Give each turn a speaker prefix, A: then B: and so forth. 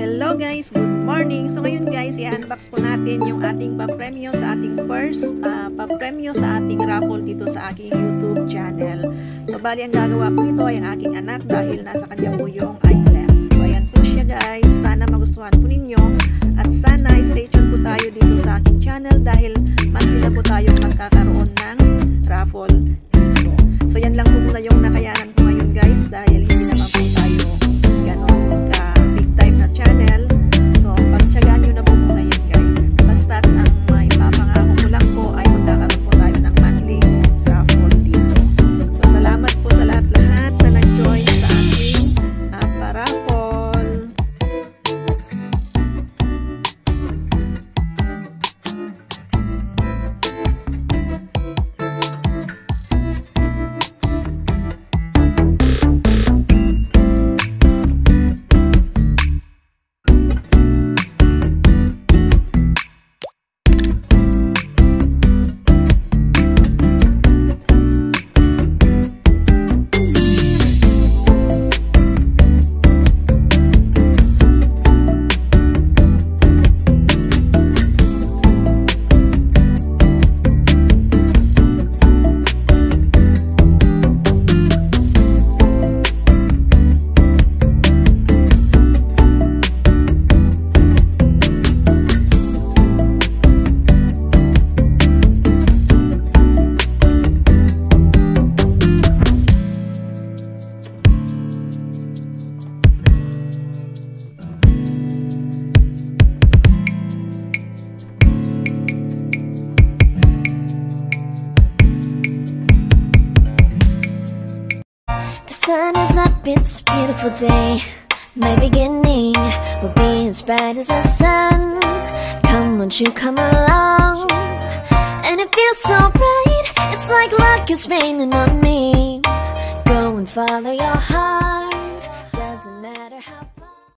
A: Hello guys, good morning. So ngayon guys, i-unbox po natin yung ating papremyo sa ating first papremyo sa ating raffle dito sa aking YouTube channel. So bali ang gagawa po nito ay ang aking anak dahil nasa kanya po yung items. So ayan po siya guys, sana magustuhan po ninyo at sana stay tuned po tayo dito sa aking channel dahil monthly na po tayong magkakaroon ng raffle dito. So yan lang po muna yung nakayanan ko ngayon guys dahil hindi naman po tayo ganon ka big time na channel. So pagtsagaan nyo na po muna yan guys. Basta ang maipapangako ko lang po ay magkakaroon po tayo ng monthly raffle dito. So salamat po sa lahat-lahat na nag-join sa aking pa-raffle.
B: Sun is up, it's a beautiful day. My beginning will be as bright as the sun. Come, won't you come along? And it feels so bright, it's like luck is raining on me. Go and follow your heart, doesn't matter how